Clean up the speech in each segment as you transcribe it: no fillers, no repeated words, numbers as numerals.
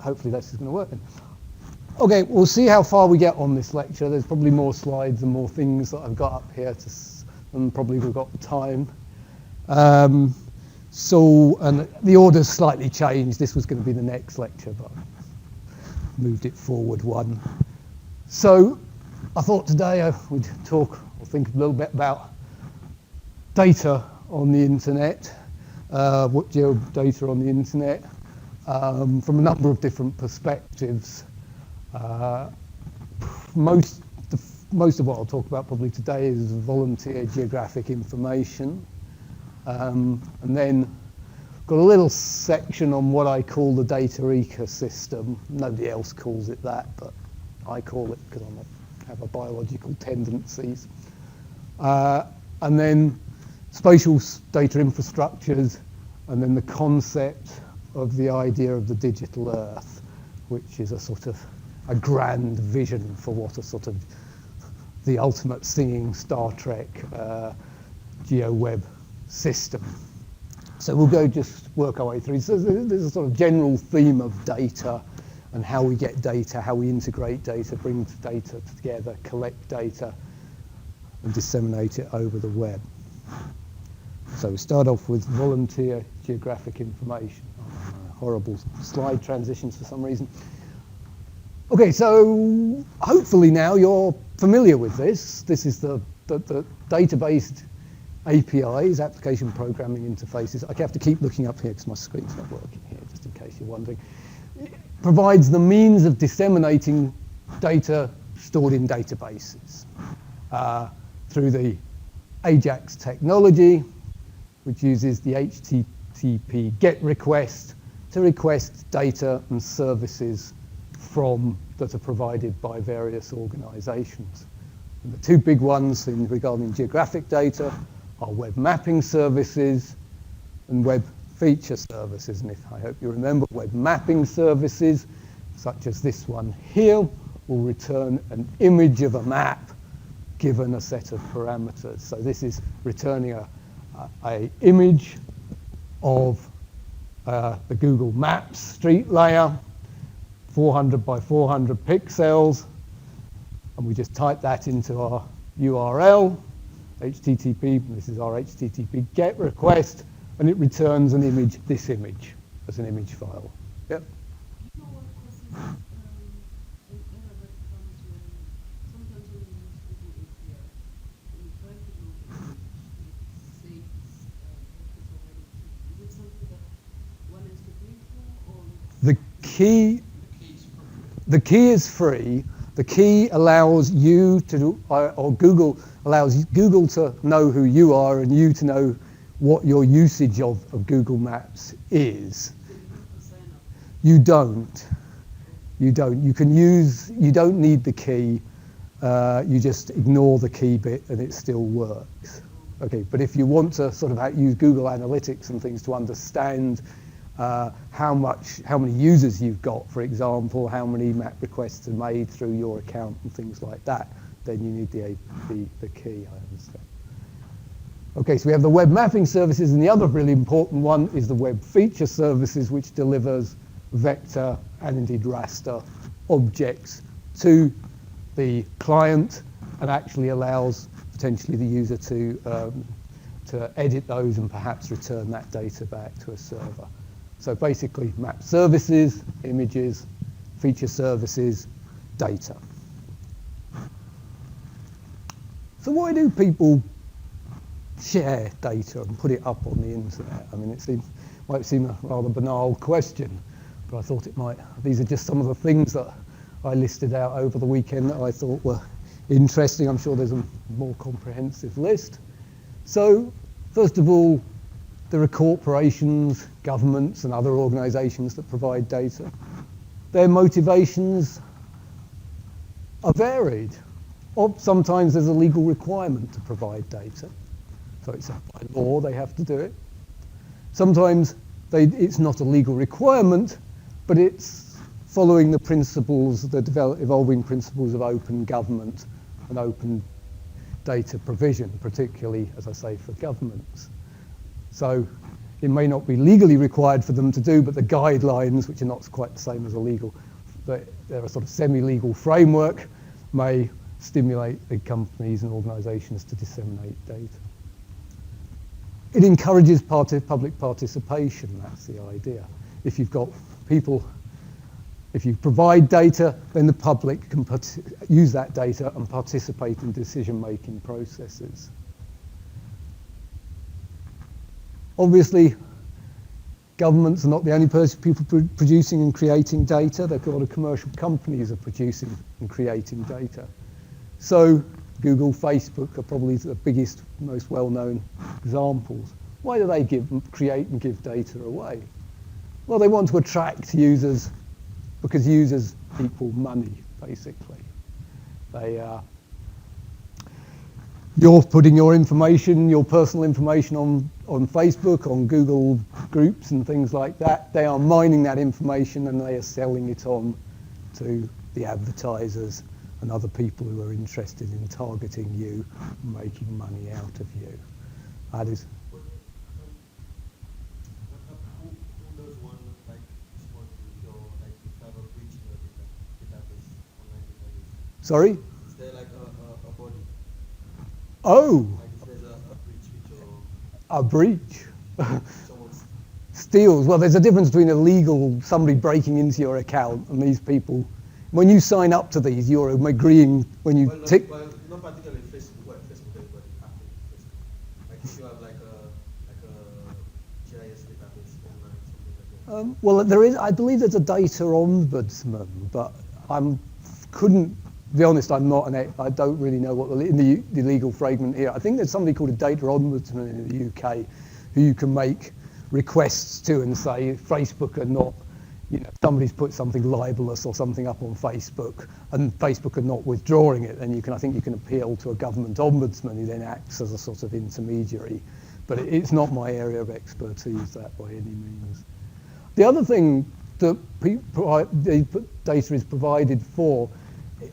hopefully this is going to work. Okay, we'll see how far we get on this lecture. There's probably more slides and more things that I've got up here, and probably we've got time. And the order's slightly changed. This was going to be the next lecture, but I moved it forward one. So I thought today we'd talk or think a little bit about data on the internet, what geodata on the internet, from a number of different perspectives. Most of what I'll talk about probably today is volunteer geographic information. And then got a little section on what I call the data ecosystem. Nobody else calls it that, but I call it because I have a biological tendencies. And then spatial data infrastructures, and then the concept of the idea of the digital Earth, which is a sort of a grand vision for what a sort of the ultimate singing Star Trek GeoWeb system. So we'll just work our way through. So there's a sort of general theme of data and how we get data, how we integrate data, bring data together, collect data, and disseminate it over the web. So we start off with volunteer geographic information. Horrible slide transitions for some reason. Okay, so hopefully now you're familiar with this. This is the data-based APIs, application programming interfaces. I have to keep looking up here because my screen's not working here, just in case you're wondering. It provides the means of disseminating data stored in databases through the AJAX technology, which uses the HTTP GET request to request data and services that are provided by various organizations. And the two big ones regarding geographic data are web mapping services and web feature services. And I hope you remember, web mapping services, such as this one here, will return an image of a map given a set of parameters. So this is returning a image of the Google Maps street layer, 400 by 400 pixels, and we just type that into our URL, HTTP, this is our HTTP GET request, and it returns an image, this image, as an image file. Yep. You know what causes an error that comes when sometimes when you use Google API, when you try to do it, it saves it's already. Is it something that one has to pay for, or the key is free. The key allows you to, or Google allows Google to know who you are and you to know what your usage of Google Maps is. You don't. You don't need the key. You just ignore the key bit and it still works. Okay, but if you want to sort of use Google Analytics and things to understand how many users you've got, for example, how many map requests are made through your account and things like that, then you need the key, I understand. Okay, so we have the web mapping services, and the other really important one is the web feature services, which delivers vector and indeed raster objects to the client and actually allows potentially the user to edit those and perhaps return that data back to a server. So basically, map services, images, feature services, data. So why do people share data and put it up on the internet? I mean, might seem a rather banal question, but I thought these are just some of the things that I listed out over the weekend that I thought were interesting. I'm sure there's a more comprehensive list. So, first of all, there are corporations, governments, and other organizations that provide data. Their motivations are varied. Or sometimes there's a legal requirement to provide data. So it's by law they have to do it. Sometimes it's not a legal requirement, but it's following the principles, the evolving principles of open government and open data provision, particularly, as I say, for governments. So it may not be legally required for them to do, but the guidelines, which are not quite the same as a legal, but they're a sort of semi-legal framework, may stimulate the companies and organisations to disseminate data. It encourages public participation, that's the idea. If you've got people, if you provide data, then the public can use that data and participate in decision-making processes. Obviously, governments are not the only people producing and creating data. There are a lot of commercial companies are producing and creating data. So Google, Facebook are probably the biggest, most well-known examples. Why do they create and give data away? Well, they want to attract users because users equal money, basically. You're putting your information, your personal information on Facebook, on Google groups and things like that. They are mining that information and they are selling it on to the advertisers and other people who are interested in targeting you and making money out of you. That is. Who does one respond to your if you have a breach in your database, online database? Sorry? Is there a body? Oh, If there's a breach with your a breach. someone Steals. Well, there's a difference between somebody breaking into your account and these people. When you sign up to these, you're agreeing when you tick. Well, not particularly Facebook, Facebook is, but after Facebook. Like if you have like a GIS database online, something like that. Well, I believe there's a data ombudsman, but couldn't be honest. I don't really know what the legal fragment here. I think there's somebody called a data ombudsman in the UK who you can make requests to and say Facebook are not, somebody's put something libelous or something up on Facebook and Facebook are not withdrawing it, then I think you can appeal to a government ombudsman who then acts as a sort of intermediary. But it's not my area of expertise that by any means. The other thing that data is provided for,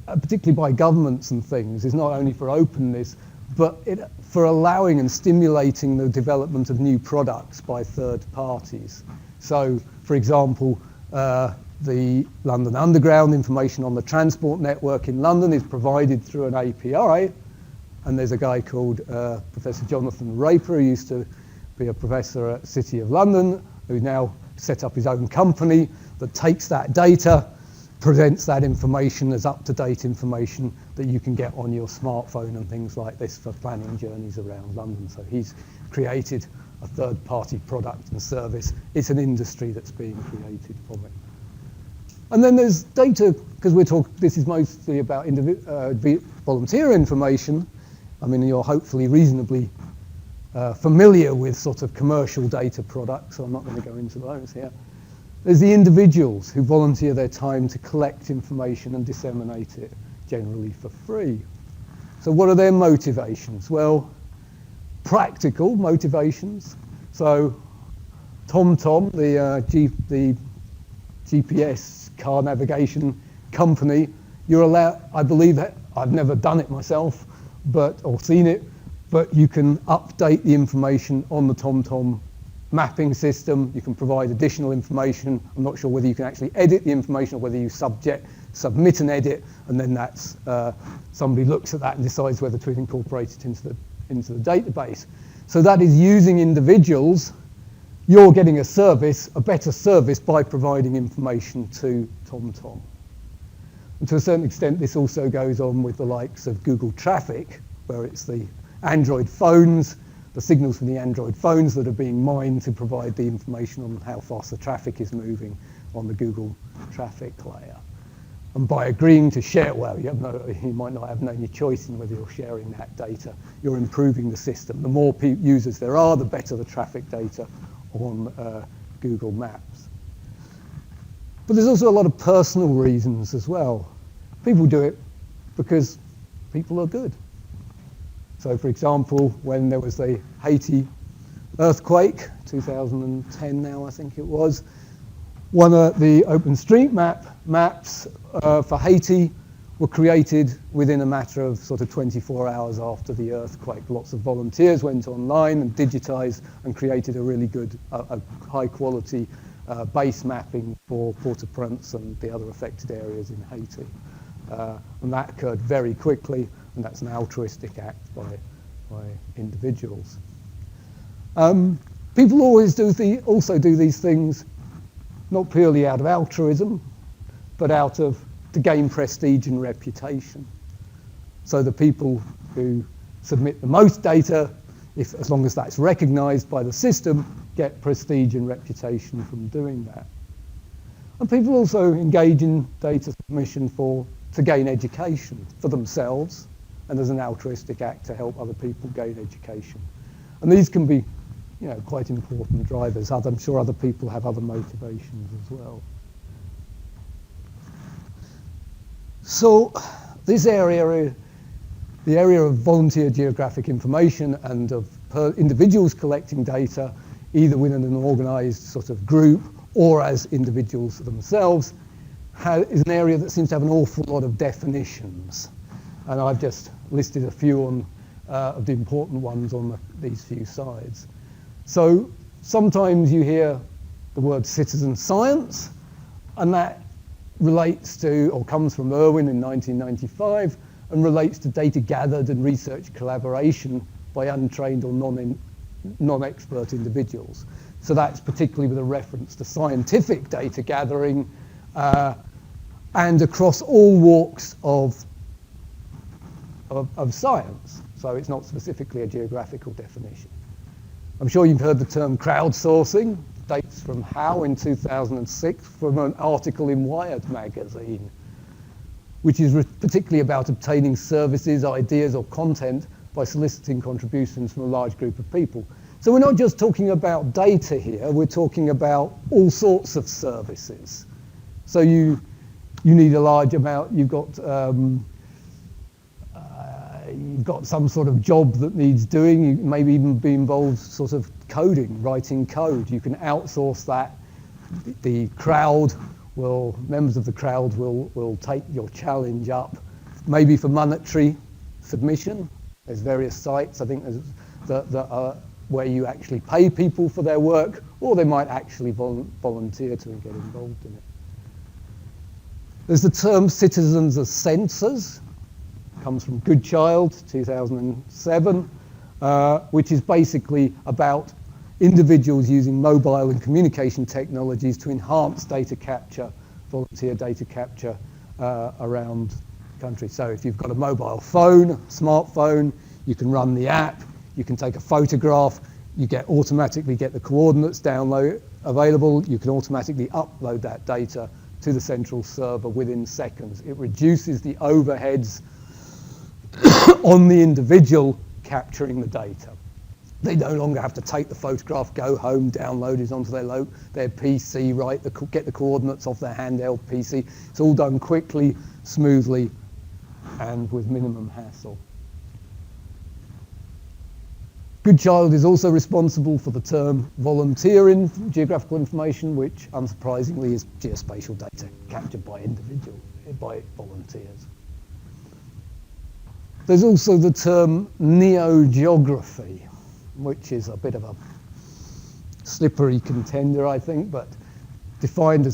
particularly by governments and things, is not only for openness, but for allowing and stimulating the development of new products by third parties. So, for example, the London Underground information on the transport network in London is provided through an API, and there's a guy called Professor Jonathan Raper, who used to be a professor at City of London, who now set up his own company that takes that data, presents that information as up-to-date information that you can get on your smartphone and things like this for planning journeys around London. So he's created a third-party product and service. It's an industry that's being created from it. And then there's data, because this is mostly about volunteer information. I mean, you're hopefully reasonably familiar with sort of commercial data products, so I'm not going to go into those here. There's the individuals who volunteer their time to collect information and disseminate it, generally for free. So what are their motivations? Well, practical motivations. So TomTom, the GPS car navigation company, you're allowed, I believe that, I've never done it myself, or seen it, but you can update the information on the TomTom mapping system. You can provide additional information. I'm not sure whether you can actually edit the information or whether you submit and edit, and then that's somebody looks at that and decides whether to incorporate it into the database. So that is using individuals. You're getting a better service by providing information to TomTom. And to a certain extent, this also goes on with the likes of Google Traffic, where it's the Android phones, the signals from the Android phones that are being mined to provide the information on how fast the traffic is moving on the Google Traffic layer. And by agreeing to share, well, you might not have any choice in whether you're sharing that data. You're improving the system. The more users there are, the better the traffic data on Google Maps. But there's also a lot of personal reasons as well. People do it because people are good. So, for example, when there was the Haiti earthquake, 2010 now I think it was, one of the OpenStreetMap maps for Haiti were created within a matter of sort of 24 hours after the earthquake. Lots of volunteers went online and digitized and created a really good, a high quality base mapping for Port-au-Prince and the other affected areas in Haiti. And that occurred very quickly, and that's an altruistic act by individuals. People always also do these things not purely out of altruism, but to gain prestige and reputation. So the people who submit the most data, as long as that's recognized by the system, get prestige and reputation from doing that. And people also engage in data submission to gain education for themselves and as an altruistic act to help other people gain education. And these can be, quite important drivers. I'm sure other people have other motivations as well. So this area, the area of volunteer geographic information and of individuals collecting data, either within an organized sort of group or as individuals themselves, is an area that seems to have an awful lot of definitions. And I've just listed a few of the important ones on these few slides. So sometimes you hear the word citizen science, and that relates to, or comes from Irwin in 1995, and relates to data gathered and research collaboration by untrained or non-expert individuals. So that's particularly with a reference to scientific data gathering and across all walks of science. So it's not specifically a geographical definition. I'm sure you've heard the term crowdsourcing. Dates from Howe in 2006 from an article in Wired magazine, which is particularly about obtaining services, ideas, or content by soliciting contributions from a large group of people. So we're not just talking about data here, we're talking about all sorts of services. So you need a large amount, you've got some sort of job that needs doing, you maybe even be involved sort of coding, writing code. You can outsource that. The crowd members of the crowd will take your challenge up, maybe for monetary submission. There's various sites, I think, that are where you actually pay people for their work, or they might actually volunteer to get involved in it. There's the term citizens as sensors. Comes from Goodchild, 2007, which is basically about individuals using mobile and communication technologies to enhance data capture, volunteer data capture around the country. So if you've got a mobile phone, smartphone, you can run the app, you can take a photograph, you automatically get the coordinates available, you can automatically upload that data to the central server within seconds. It reduces the overheads on the individual capturing the data. They no longer have to take the photograph, go home, download it onto their PC, get the coordinates off their handheld PC. It's all done quickly, smoothly, and with minimum hassle. Goodchild is also responsible for the term volunteer in geographical information, which unsurprisingly is geospatial data captured by volunteers. There's also the term neogeography, which is a bit of a slippery contender, I think, but defined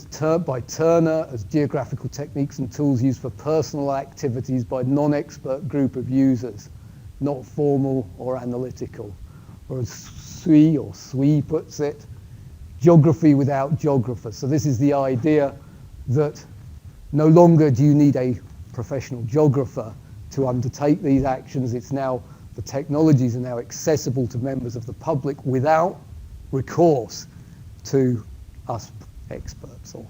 by Turner as geographical techniques and tools used for personal activities by non-expert group of users, not formal or analytical. Or as Sui puts it, geography without geographers. So this is the idea that no longer do you need a professional geographer to undertake these actions. It's now, the technologies are now accessible to members of the public without recourse to us experts or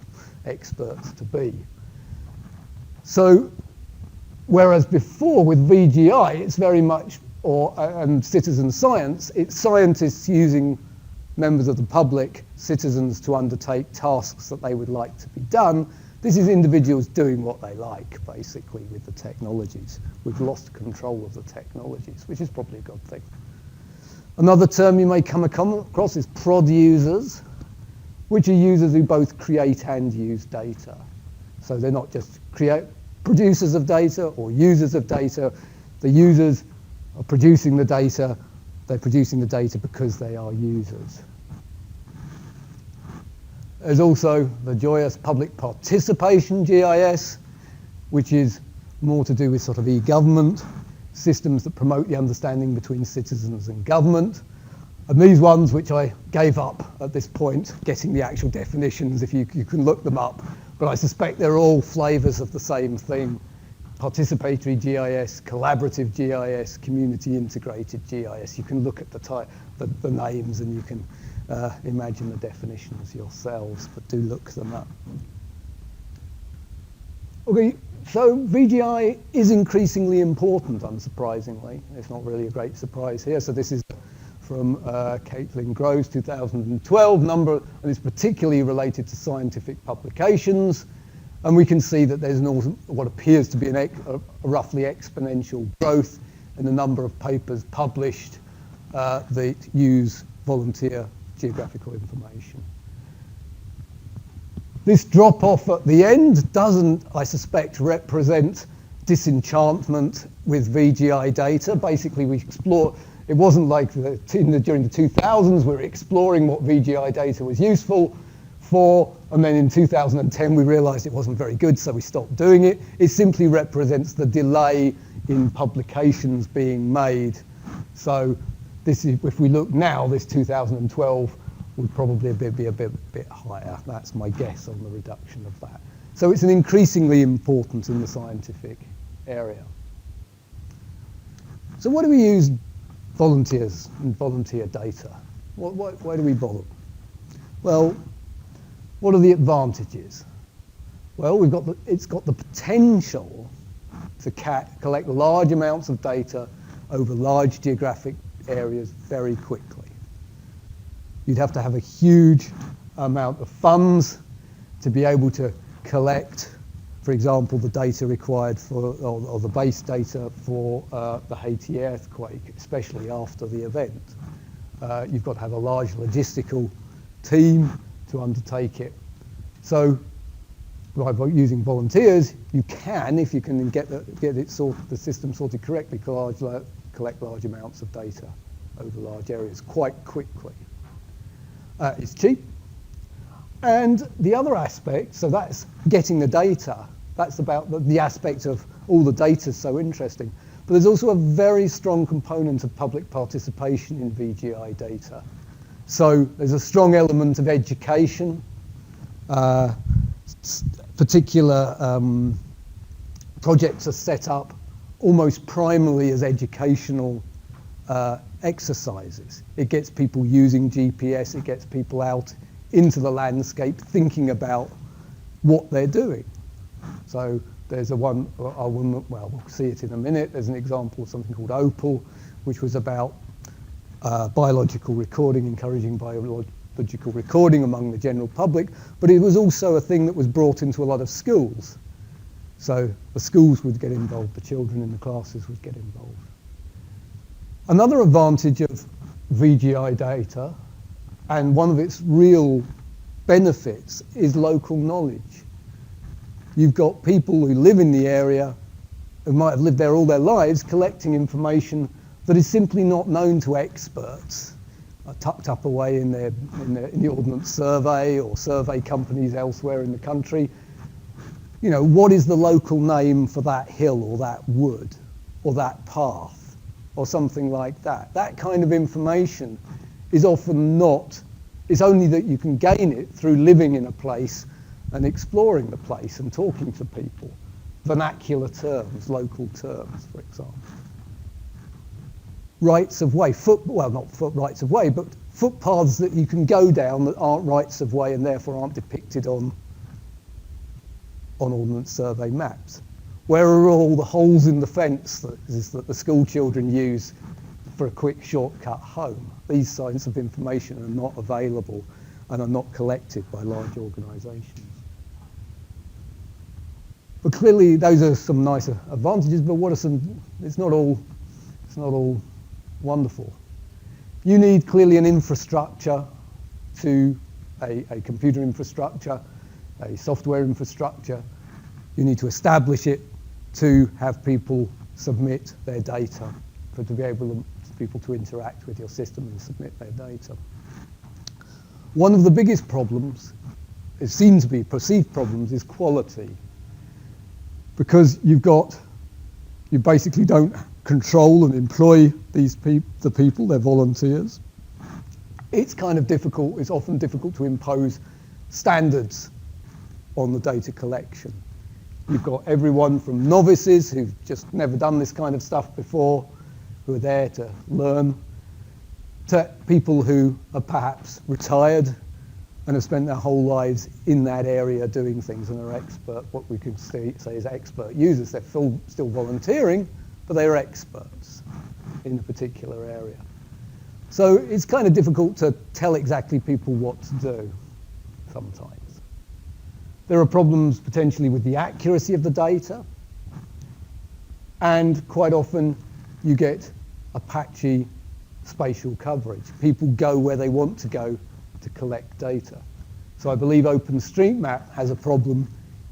experts to be. So, whereas before with VGI, it's very much, and citizen science, it's scientists using members of the public, citizens, to undertake tasks that they would like to be done. This is individuals doing what they like, basically, with the technologies. We've lost control of the technologies, which is probably a good thing. Another term you may come across is prod users, which are users who both create and use data. So they're not just producers of data or users of data. The users are producing the data. They're producing the data because they are users. There's also the joyous public participation GIS, which is more to do with sort of e-government, systems that promote the understanding between citizens and government. And these ones, which I gave up at this point, getting the actual definitions, if you can look them up, but I suspect they're all flavors of the same thing. Participatory GIS, collaborative GIS, community integrated GIS. You can look at the names and you can imagine the definitions yourselves, but do look them up. Okay, so VGI is increasingly important, unsurprisingly. It's not really a great surprise here. So this is from Caitlin Grove's 2012 number, and it's particularly related to scientific publications. And we can see that there's what appears to be a roughly exponential growth in the number of papers published that use volunteer geographical information. This drop-off at the end doesn't, I suspect, represent disenchantment with VGI data. Basically, we explore. It wasn't like during the 2000s we were exploring what VGI data was useful for, and then in 2010 we realized it wasn't very good, so we stopped doing it. It simply represents the delay in publications being made. So this is, if we look now, this 2012 would probably be a bit higher. That's my guess on the reduction of that. So it's an increasingly important in the scientific area. So what do we use volunteers and volunteer data? Why do we bother? Well, what are the advantages? Well, it's got the potential to collect large amounts of data over large geographic areas very quickly. You'd have to have a huge amount of funds to be able to collect, for example, the data required for, or the base data for the Haiti earthquake, especially after the event. You've got to have a large logistical team to undertake it. So by using volunteers, you can, if you can get the system sorted correctly, collect large amounts of data over large areas quite quickly. It's cheap. And the other aspect, so that's getting the data. That's about the aspect of all the data is so interesting. But there's also a very strong component of public participation in VGI data. So there's a strong element of education. Particular projects are set up almost primarily as educational exercises. It gets people using GPS, it gets people out into the landscape thinking about what they're doing. So there's well, we'll see it in a minute. There's an example of something called Opal, which was about biological recording, encouraging biological recording among the general public, but it was also a thing that was brought into a lot of schools. So the schools would get involved, the children in the classes would get involved. Another advantage of VGI data, and one of its real benefits, is local knowledge. You've got people who live in the area, who might have lived there all their lives, collecting information that is simply not known to experts, tucked up away in the Ordnance Survey or survey companies elsewhere in the country. You know, what is the local name for that hill or that wood or that path or something like that? That kind of information is often not, it's only that you can gain it through living in a place and exploring the place and talking to people. Vernacular terms, local terms, for example. Rights of way, not rights of way, but footpaths that you can go down that aren't rights of way and therefore aren't depicted on Ordnance Survey maps. Where are all the holes in the fence that the school children use for a quick shortcut home? These kinds of information are not available and are not collected by large organisations. But clearly those are some nice advantages, but what are some, it's not all wonderful. You need clearly an infrastructure to a computer infrastructure, a software infrastructure. You need to establish it to have people submit their data, to be able people to interact with your system and submit their data. One of the biggest problems, it seems to be perceived problems, is quality. Because you basically don't control and employ the people, they're volunteers. It's kind of difficult, it's often difficult to impose standards on the data collection. You've got everyone from novices who've just never done this kind of stuff before, who are there to learn, to people who are perhaps retired and have spent their whole lives in that area doing things and are expert, what we can say is expert users. They're still volunteering, but they're experts in a particular area. So it's kind of difficult to tell exactly people what to do sometimes. There are problems potentially with the accuracy of the data, and quite often you get a patchy spatial coverage. People go where they want to go to collect data. So I believe OpenStreetMap has a problem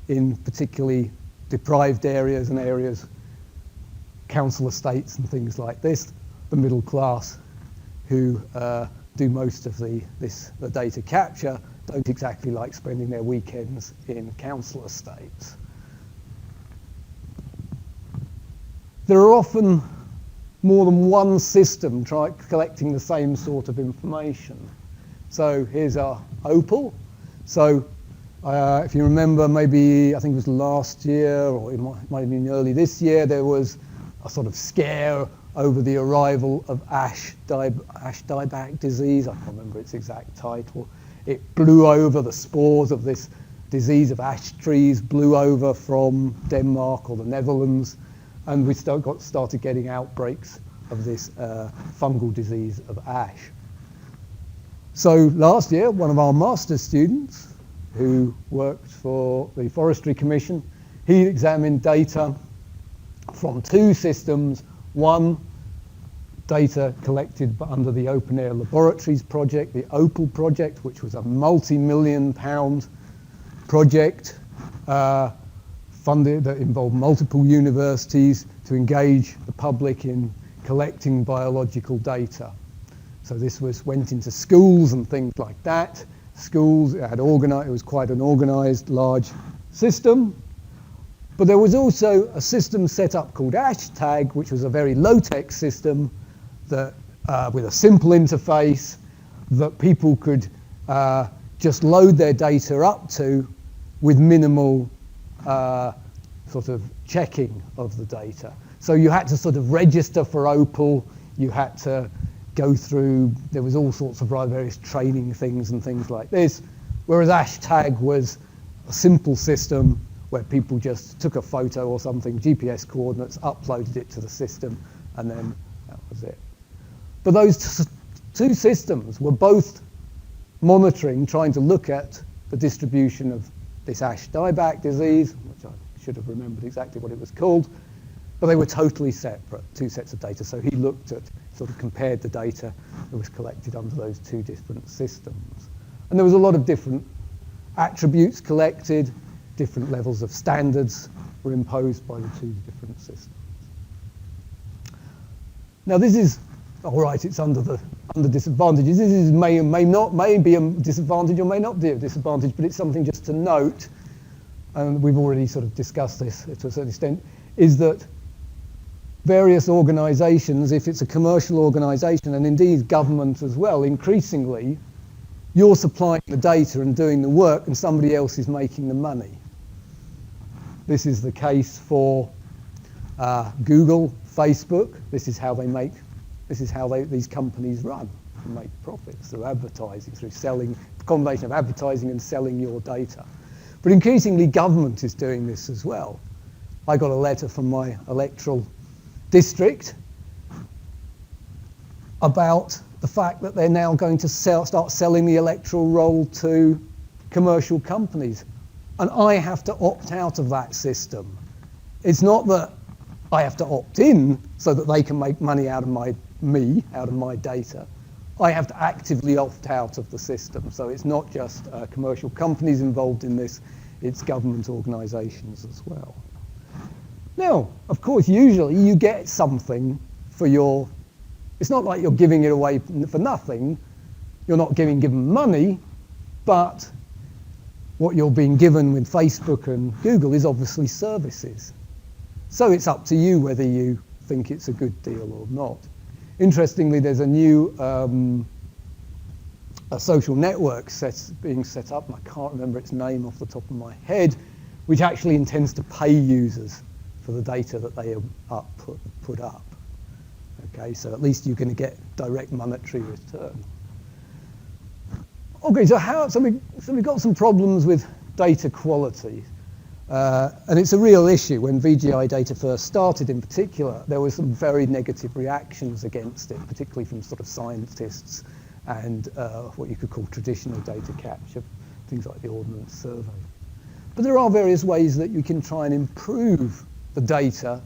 in particularly deprived areas and areas, council estates and things like this. The middle class who do most of the data capture don't exactly like spending their weekends in council estates. There are often more than one system collecting the same sort of information. So here's our Opal. So if you remember, maybe I think it was last year, or it might have been early this year, there was a sort of scare over the arrival of ash dieback disease. I can't remember its exact title. It blew over, the spores of this disease of ash trees blew over from Denmark or the Netherlands, and we started getting outbreaks of this fungal disease of ash. So last year, one of our master's students who worked for the Forestry Commission, he examined data from two systems. One, data collected under the Open Air Laboratories project, the Opal project, which was a multi-million-pound project funded that involved multiple universities to engage the public in collecting biological data. So this went into schools and things like that. Schools, it was quite an organized, large system. But there was also a system set up called Hashtag, which was a very low-tech system that, with a simple interface that people could just load their data up to with minimal sort of checking of the data. So you had to sort of register for Opal, you had to go through, there was all sorts of various training things and things like this, whereas Hashtag was a simple system where people just took a photo or something, GPS coordinates, uploaded it to the system, and then that was it. But those two systems were both monitoring, trying to look at the distribution of this ash dieback disease, which I should have remembered exactly what it was called, but they were totally separate, two sets of data. So he looked at, sort of compared the data that was collected under those two different systems. And there was a lot of different attributes collected, different levels of standards were imposed by the two different systems. Now this is, all right, it's under disadvantages. This is may be a disadvantage or may not be a disadvantage, but it's something just to note, and we've already sort of discussed this to a certain extent, is that various organisations, if it's a commercial organisation, and indeed government as well, increasingly, you're supplying the data and doing the work and somebody else is making the money. This is the case for Google, Facebook. This is how these companies run and make profits, through advertising, through selling, a combination of advertising and selling your data. But increasingly government is doing this as well. I got a letter from my electoral district about the fact that they're now going to start selling the electoral roll to commercial companies. And I have to opt out of that system. It's not that I have to opt in so that they can make money out of my data. I have to actively opt out of the system. So it's not just commercial companies involved in this, it's government organisations as well. Now, of course, usually you get something for your, it's not like you're giving it away for nothing. You're not given money, but what you're being given with Facebook and Google is obviously services. So it's up to you whether you think it's a good deal or not. Interestingly, there's a new a social network being set up, and I can't remember its name off the top of my head, which actually intends to pay users for the data that they put up. Okay, so at least you're going to get direct monetary return. Okay, so we've got some problems with data quality. And it's a real issue. When VGI data first started in particular, there were some very negative reactions against it, particularly from sort of scientists and what you could call traditional data capture, things like the Ordnance Survey. But there are various ways that you can try and improve the data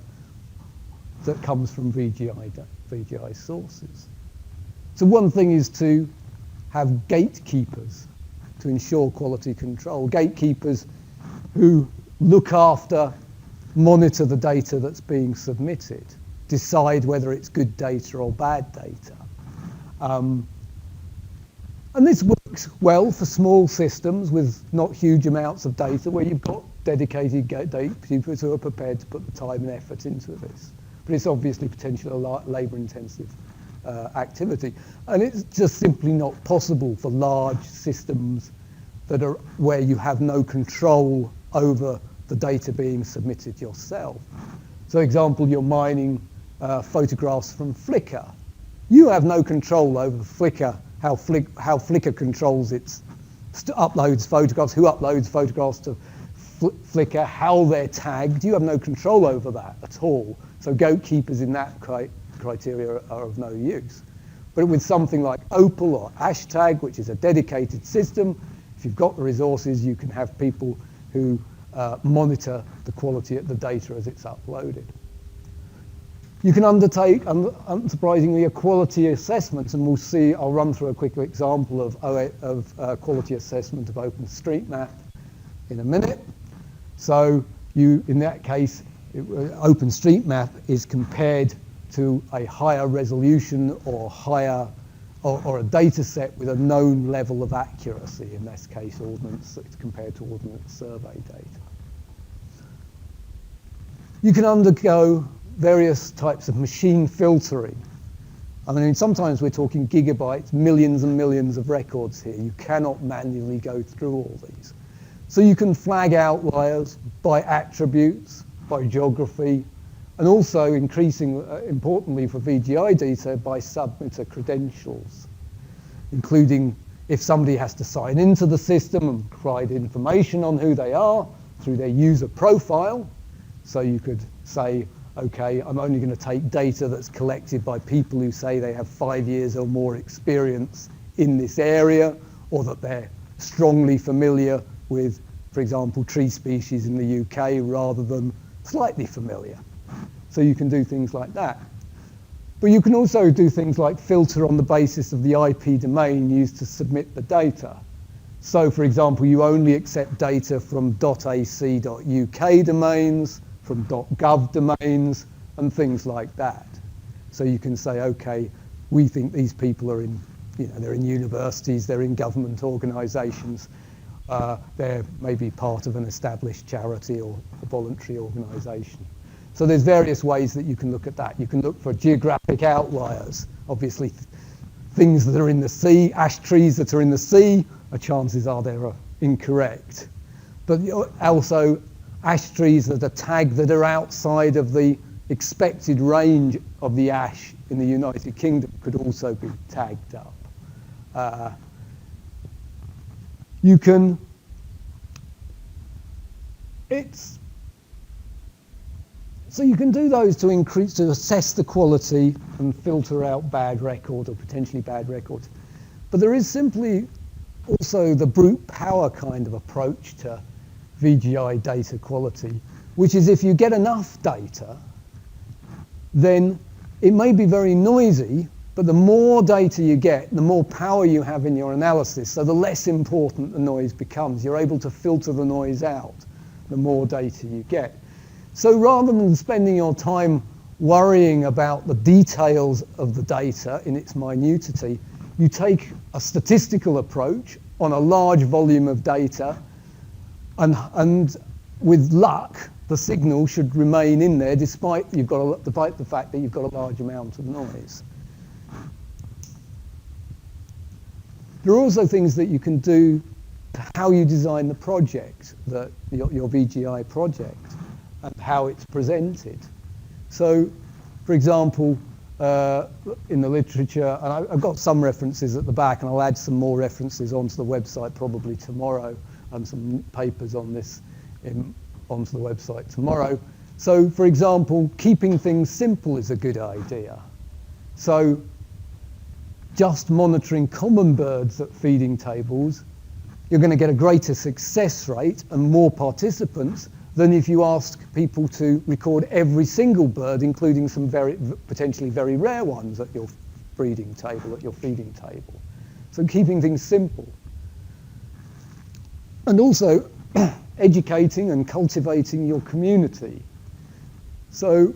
that comes from VGI sources. So one thing is to have gatekeepers to ensure quality control. Gatekeepers who look after, monitor the data that's being submitted, decide whether it's good data or bad data. And this works well for small systems with not huge amounts of data where you've got dedicated gatekeepers who are prepared to put the time and effort into this. But it's obviously potentially a labor-intensive activity. And it's just simply not possible for large systems that are where you have no control over the data being submitted yourself. So, example, you're mining photographs from Flickr. You have no control over Flickr, how Flickr controls its uploads photographs, who uploads photographs to Flickr, how they're tagged. You have no control over that at all. So gatekeepers in that criteria are of no use. But with something like Opal or Hashtag, which is a dedicated system, if you've got the resources, you can have people who monitor the quality of the data as it's uploaded. You can undertake, unsurprisingly, a quality assessment, and we'll see, I'll run through a quick example of quality assessment of OpenStreetMap in a minute. So in that case, OpenStreetMap is compared to a higher resolution or a data set with a known level of accuracy, in this case, it's compared to Ordnance Survey data. You can undergo various types of machine filtering. I mean, sometimes we're talking gigabytes, millions and millions of records here. You cannot manually go through all these. So you can flag outliers by attributes, by geography, and also importantly for VGI data, by submitter credentials, including if somebody has to sign into the system and provide information on who they are through their user profile. So you could say, okay, I'm only going to take data that's collected by people who say they have 5 years or more experience in this area, or that they're strongly familiar with, for example, tree species in the UK rather than slightly familiar. So you can do things like that. But you can also do things like filter on the basis of the IP domain used to submit the data. So, for example, you only accept data from .ac.uk domains, from .gov domains, and things like that. So you can say, okay, we think these people are in, they're in universities, they're in government organisations, they're maybe part of an established charity or a voluntary organisation. So there's various ways that you can look at that. You can look for geographic outliers, obviously things that are in the sea, ash trees that are in the sea, chances are they're incorrect. But also ash trees that are tagged that are outside of the expected range of the ash in the United Kingdom could also be tagged up. You can do those to assess the quality and filter out bad records or potentially bad records. But there is simply also the brute power kind of approach to VGI data quality, which is if you get enough data, then it may be very noisy, but the more data you get, the more power you have in your analysis, so the less important the noise becomes. You're able to filter the noise out the more data you get. So rather than spending your time worrying about the details of the data in its minutity, you take a statistical approach on a large volume of data, and with luck, the signal should remain in there despite the fact that you've got a large amount of noise. There are also things that you can do to how you design the project, your VGI project, and how it's presented. So, for example, in the literature, and I've got some references at the back, and I'll add some more references onto the website probably tomorrow, and some papers on this onto the website tomorrow. So, for example, keeping things simple is a good idea. So, just monitoring common birds at feeding tables, you're going to get a greater success rate and more participants than if you ask people to record every single bird, including some potentially very rare ones at your breeding table, at your feeding table. So keeping things simple. And also educating and cultivating your community. So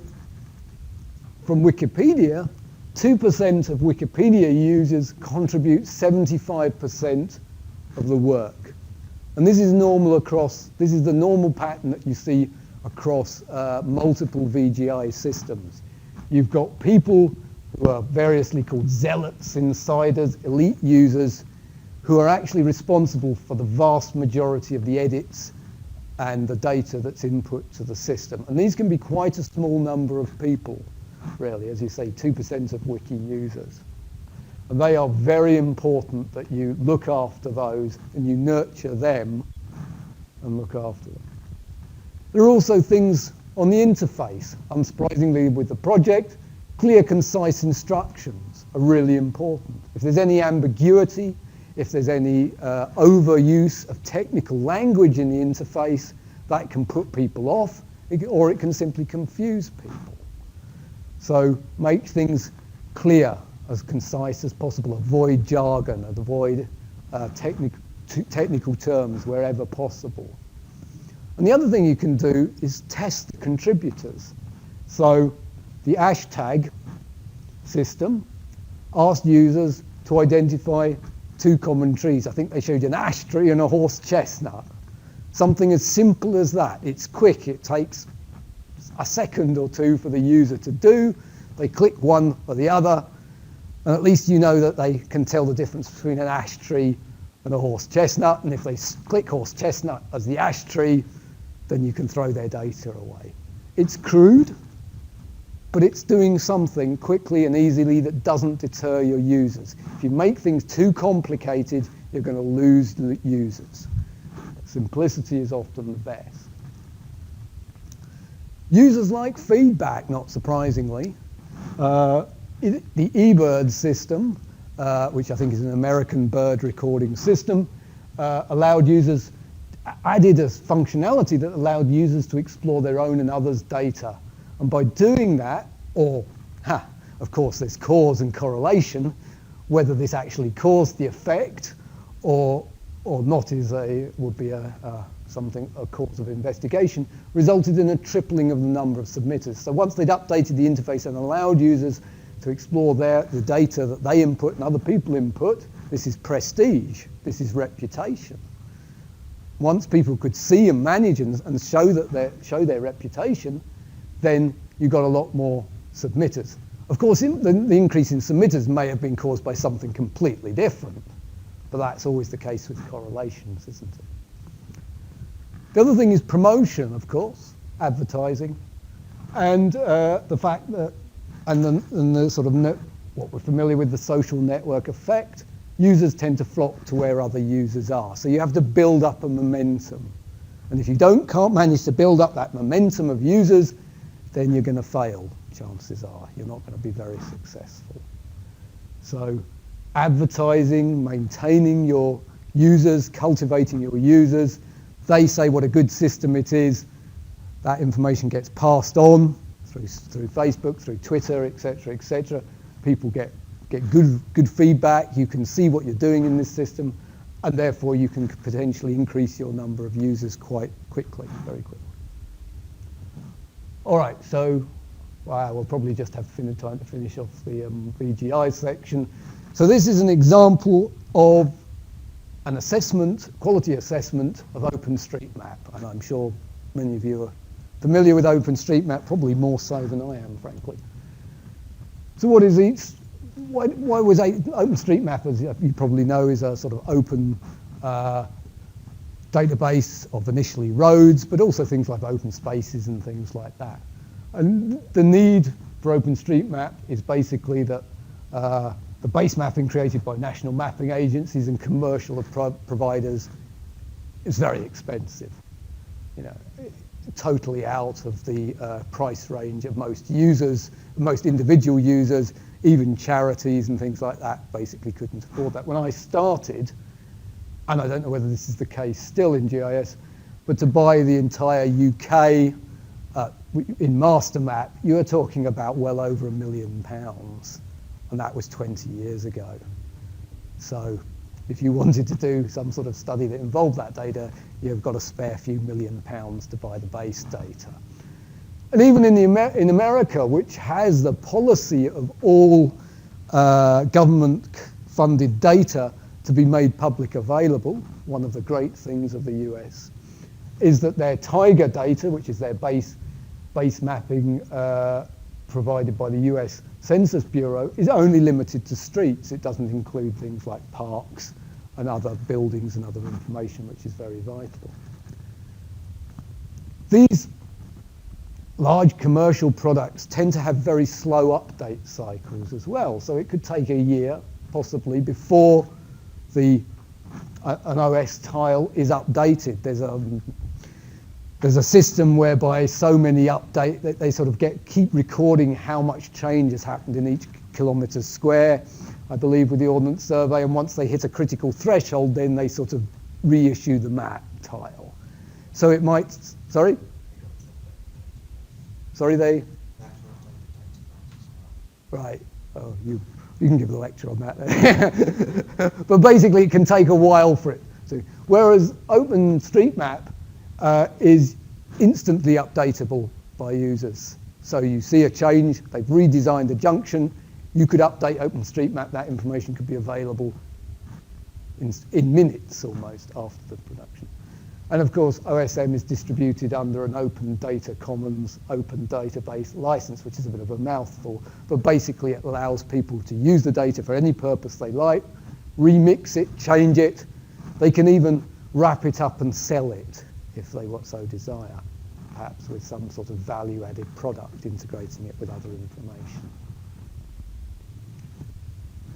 from Wikipedia, 2% of Wikipedia users contribute 75% of the work. And this is normal this is the normal pattern that you see across multiple VGI systems. You've got people who are variously called zealots, insiders, elite users, who are actually responsible for the vast majority of the edits and the data that's input to the system. And these can be quite a small number of people, really, as you say, 2% of wiki users. And they are very important that you look after those and you nurture them and look after them. There are also things on the interface. Unsurprisingly, with the project, clear, concise instructions are really important. If there's any ambiguity, if there's any overuse of technical language in the interface, that can put people off, or it can simply confuse people. So make things clear, as concise as possible. Avoid jargon, avoid technical terms wherever possible. And the other thing you can do is test the contributors. So the hashtag system asked users to identify 2 common trees. I think they showed you an ash tree and a horse chestnut. Something as simple as that. It's quick. It takes a second or 2 for the user to do. They click one or the other, and at least you know that they can tell the difference between an ash tree and a horse chestnut. And if they click horse chestnut as the ash tree, then you can throw their data away. It's crude, but it's doing something quickly and easily that doesn't deter your users. If you make things too complicated, you're going to lose the users. Simplicity is often the best. Users like feedback, not surprisingly. The eBird system, which I think is an American bird recording system, added a functionality that allowed users to explore their own and others' data. And by doing that, of course there's cause and correlation, whether this actually caused the effect or not would be a cause of investigation, resulted in a tripling of the number of submitters. So once they'd updated the interface and allowed users to explore the data that they input and other people input, this is prestige, this is reputation. Once people could see and manage and show their reputation, then you got a lot more submitters. Of course, the increase in submitters may have been caused by something completely different, but that's always the case with correlations, isn't it? The other thing is promotion, of course, advertising, and the fact that, and the sort of what we're familiar with, the social network effect. Users tend to flock to where other users are. So you have to build up a momentum. And if you can't manage to build up that momentum of users, then you're going to fail, chances are. You're not going to be very successful. So advertising, maintaining your users, cultivating your users. They say what a good system it is. That information gets passed on through Facebook, through Twitter, etc., etc. People get good feedback. You can see what you're doing in this system, and therefore you can potentially increase your number of users quite quickly, very quickly. All right, so we'll probably just have time to finish off the VGI section. So this is an example of an assessment, quality assessment of OpenStreetMap, and I'm sure many of you are familiar with OpenStreetMap, probably more so than I am, frankly. So what is each? Why was OpenStreetMap, as you probably know, is a sort of open database of initially roads, but also things like open spaces and things like that. And the need for OpenStreetMap is basically that the base mapping created by national mapping agencies and commercial providers is very expensive. You know, totally out of the price range of most users, most individual users, even charities and things like that basically couldn't afford that. When I started, and I don't know whether this is the case still in GIS, but to buy the entire UK in master map, you were talking about well over £1 million, and that was 20 years ago. So if you wanted to do some sort of study that involved that data, you've got to spare a few £1 million to buy the base data. And even in America, which has the policy of all government-funded data to be made public available, one of the great things of the US is that their Tiger data, which is their base mapping provided by the US Census Bureau, is only limited to streets. It doesn't include things like parks and other buildings and other information, which is very vital. These large commercial products tend to have very slow update cycles as well. So it could take a year, possibly, before an OS tile is updated. There's a system whereby so many update that they sort of keep recording how much change has happened in each kilometre square, I believe, with the Ordnance Survey. And once they hit a critical threshold, then they sort of reissue the map tile. So it might, sorry, they? Right. Oh, you can give the lecture on that then. But basically, it can take a while for it. So, whereas OpenStreetMap is instantly updatable by users. So you see a change, they've redesigned a junction, you could update OpenStreetMap, that information could be available in minutes almost after the production. And of course, OSM is distributed under an Open Data Commons open database license, which is a bit of a mouthful, but basically it allows people to use the data for any purpose they like, remix it, change it. They can even wrap it up and sell it if they so desire, perhaps with some sort of value-added product integrating it with other information.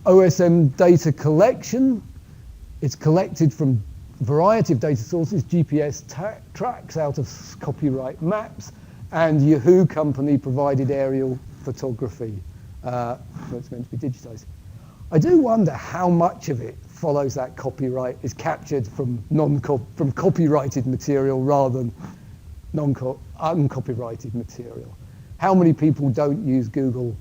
OSM data collection, it's collected from a variety of data sources, GPS tracks out of copyright maps, and Yahoo company provided aerial photography, where it's meant to be digitized. I do wonder how much of it follows that copyright is captured from copyrighted material rather than uncopyrighted material. How many people don't use Google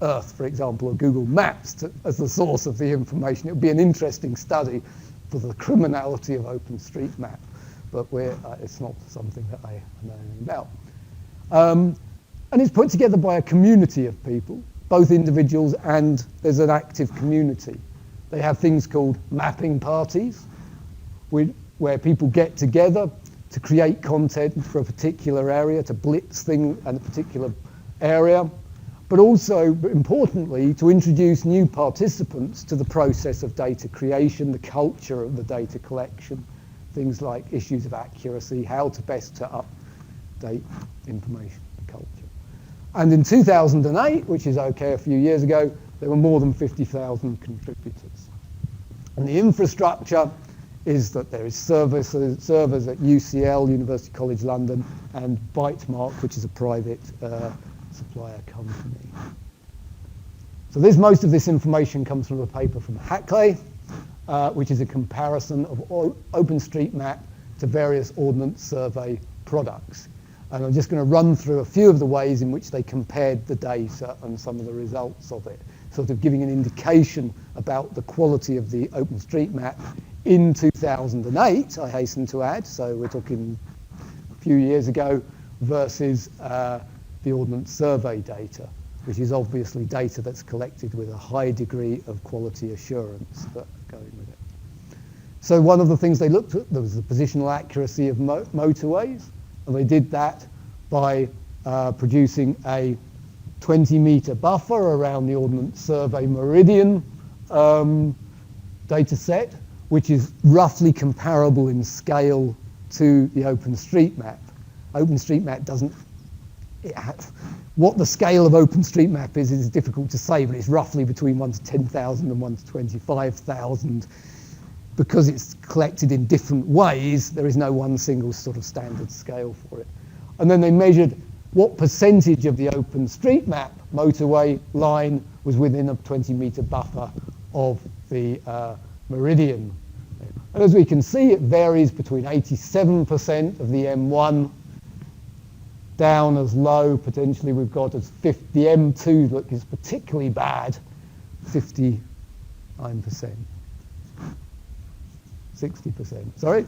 Earth, for example, or Google Maps as the source of the information? It would be an interesting study for the criminality of OpenStreetMap, but it's not something that I know anything about. And it's put together by a community of people, both individuals and there's an active community. They have things called mapping parties, where people get together to create content for a particular area, to blitz things in a particular area, but also, importantly, to introduce new participants to the process of data creation, the culture of the data collection, things like issues of accuracy, how to best to update information culture. And in 2008, which is okay a few years ago, there were more than 50,000 contributors. And the infrastructure is that there is servers at UCL, University College London, and Bytemark, which is a private supplier company. So most of this information comes from a paper from Hackley, which is a comparison of OpenStreetMap to various Ordnance Survey products. And I'm just going to run through a few of the ways in which they compared the data and some of the results of it, sort of giving an indication about the quality of the OpenStreetMap in 2008, I hasten to add. So we're talking a few years ago, versus the Ordnance Survey data, which is obviously data that's collected with a high degree of quality assurance that going with it. So one of the things they looked at, there was the positional accuracy of motorways, and they did that by producing a 20-meter buffer around the Ordnance Survey meridian data set, which is roughly comparable in scale to the OpenStreetMap. OpenStreetMap doesn't, what the scale of OpenStreetMap is difficult to say, but it's roughly between 1 to 10,000 and 1 to 25,000. Because it's collected in different ways, there is no one single sort of standard scale for it. And then they measured what percentage of the OpenStreetMap motorway line was within a 20-meter buffer of the meridian. And as we can see, it varies between 87% of the M1 down as low, potentially we've got as 50, the M2 look is particularly bad, 59%. 60%. Sorry?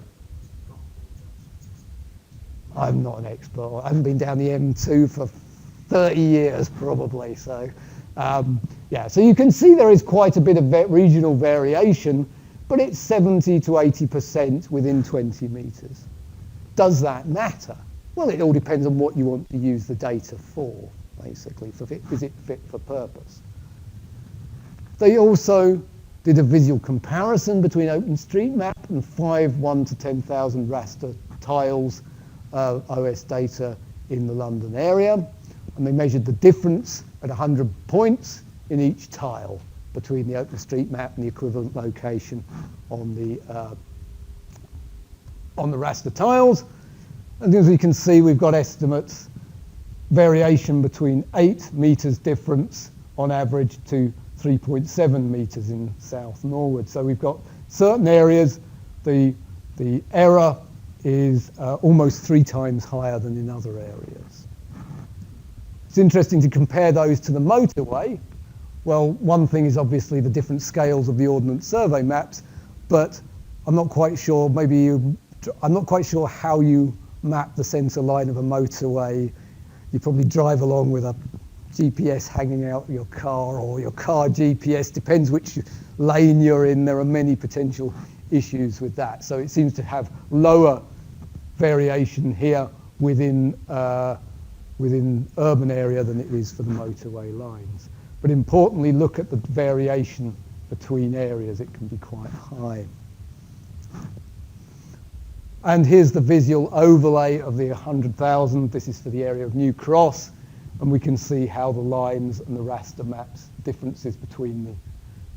I'm not an expert. I haven't been down the M2 for 30 years probably. So, yeah, so you can see there is quite a bit of regional variation, but it's 70 to 80% within 20 meters. Does that matter? Well, it all depends on what you want to use the data for, basically. Is it fit for purpose? They also did a visual comparison between OpenStreetMap and 5 1 to 10,000 raster tiles OS data in the London area. And they measured the difference at 100 points in each tile between the OpenStreetMap and the equivalent location on the raster tiles. And as you can see, we've got estimates, variation between 8 meters difference on average to 3.7 meters in South Norwood. So we've got certain areas, the error is almost 3 times higher than in other areas. It's interesting to compare those to the motorway. Well, one thing is obviously the different scales of the Ordnance Survey maps, but I'm not quite sure, I'm not quite sure how you map the centre line of a motorway. You probably drive along with a GPS hanging out your car, or your car GPS, depends which lane you're in. There are many potential issues with that. So it seems to have lower variation here within urban area than it is for the motorway lines. But importantly, look at the variation between areas. It can be quite high. And here's the visual overlay of the 100,000. This is for the area of New Cross. And we can see how the lines and the raster maps, differences between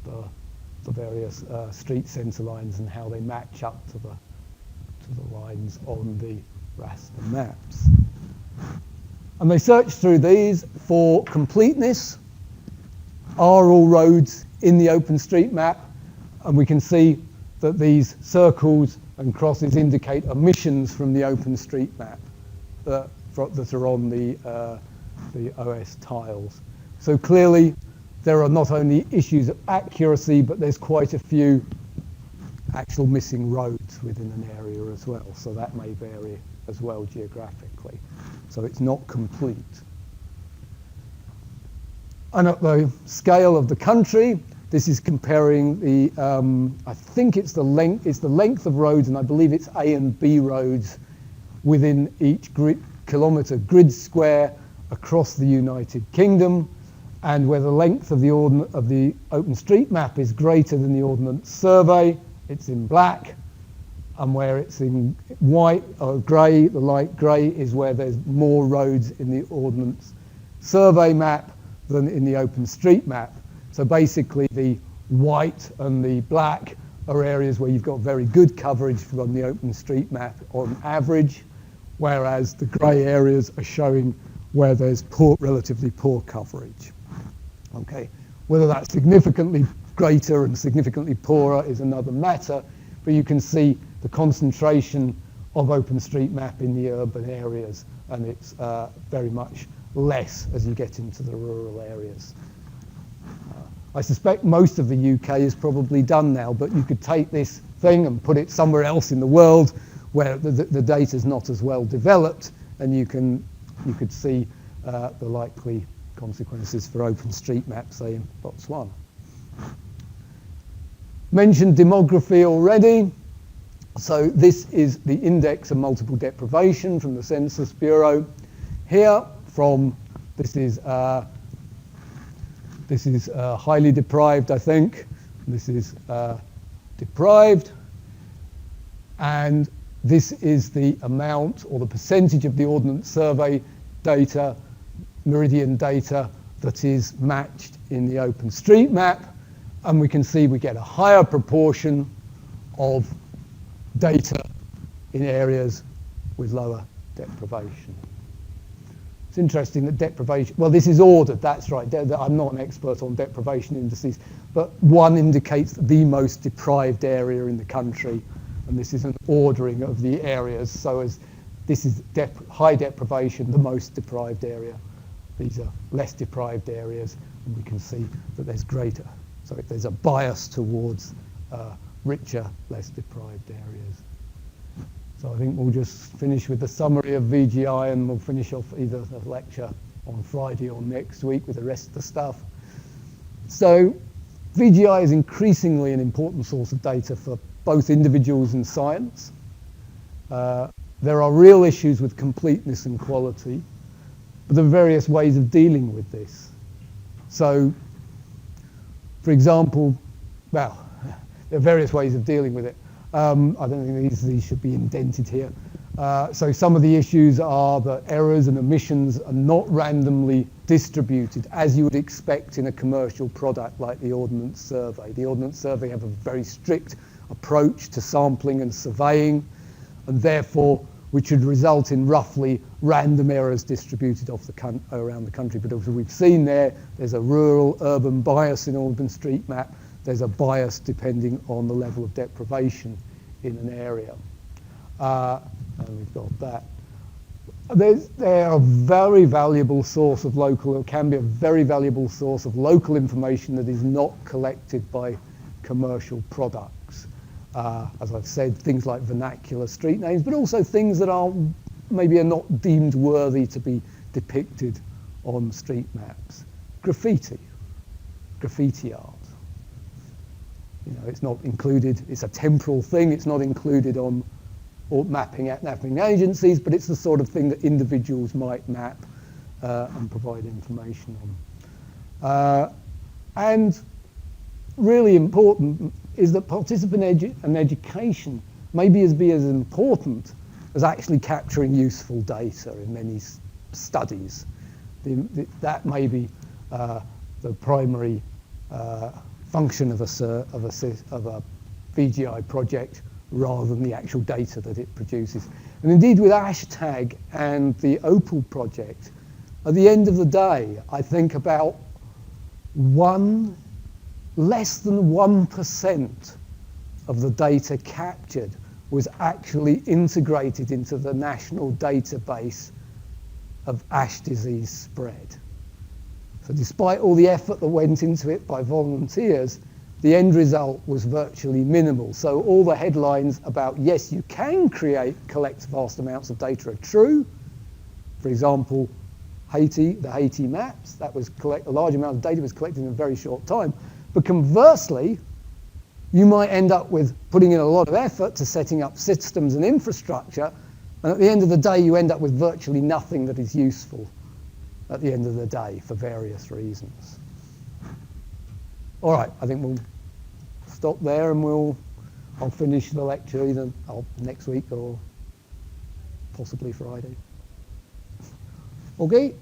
the various street centre lines and how they match up to the lines on the raster maps. And they searched through these for completeness. Are all roads in the OpenStreetMap? And we can see that these circles and crosses indicate omissions from the OpenStreetMap that are on the OS tiles. So clearly there are not only issues of accuracy, but there's quite a few actual missing roads within an area as well. So that may vary as well geographically. So it's not complete. And at the scale of the country, this is comparing the, I think it's the length of roads, and I believe it's A and B roads within each kilometre grid square across the United Kingdom, and where the length of the OpenStreetMap is greater than the Ordnance Survey, it's in black, and where it's in white or grey, the light grey, is where there's more roads in the Ordnance Survey map than in the OpenStreetMap. So basically the white and the black are areas where you've got very good coverage from the OpenStreetMap on average, whereas the grey areas are showing where there's relatively poor coverage. Okay, whether that's significantly greater and significantly poorer is another matter, but you can see the concentration of OpenStreetMap in the urban areas, and it's very much less as you get into the rural areas. I suspect most of the UK is probably done now, but you could take this thing and put it somewhere else in the world where the data is not as well developed, and you could see the likely consequences for OpenStreetMap, say in Botswana. Mentioned demography already. So this is the index of multiple deprivation from the Census Bureau. Here, this is highly deprived, I think. This is deprived, and this is the amount or the percentage of the Ordnance Survey data, meridian data, that is matched in the OpenStreetMap, and we can see we get a higher proportion of data in areas with lower deprivation. It's interesting that deprivation, well, this is ordered, that's right. I'm not an expert on deprivation indices, but one indicates the most deprived area in the country, and this is an ordering of the areas. So as this is high deprivation, the most deprived area. These are less deprived areas, and we can see that there's a bias towards richer, less deprived areas. So I think we'll just finish with the summary of VGI, and we'll finish off either the lecture on Friday or next week with the rest of the stuff. So VGI is increasingly an important source of data for both individuals and science. There are real issues with completeness and quality, but there are various ways of dealing with this. So, for example, well, there are various ways of dealing with it. I don't think these should be indented here. So some of the issues are that errors and omissions are not randomly distributed as you would expect in a commercial product like the Ordnance Survey. The Ordnance Survey have a very strict approach to sampling and surveying, and therefore which would result in roughly random errors distributed around the country. But as we've seen there's a rural-urban bias in OpenStreetMap. There's a bias depending on the level of deprivation in an area. And we've got that. They're a very valuable source of local, it can be a very valuable source of local information that is not collected by commercial products. As I've said, things like vernacular street names, but also things that are not deemed worthy to be depicted on street maps. Graffiti art. It's not included, it's a temporal thing, it's not included on mapping agencies, but it's the sort of thing that individuals might map and provide information on. And really important is that participant education may be as important as actually capturing useful data in many studies. That may be the primary function of a VGI project rather than the actual data that it produces. And indeed with Hashtag and the Opal project, at the end of the day, I think about less than 1% of the data captured was actually integrated into the national database of ash disease spread. So despite all the effort that went into it by volunteers, the end result was virtually minimal. So all the headlines about, yes, you can collect vast amounts of data are true. For example, the Haiti maps, a large amount of data was collected in a very short time. But conversely, you might end up with putting in a lot of effort to setting up systems and infrastructure, and at the end of the day, you end up with virtually nothing that is useful at the end of the day for various reasons. All right, I think we'll stop there, and I'll finish the lecture either next week or possibly Friday. Okay.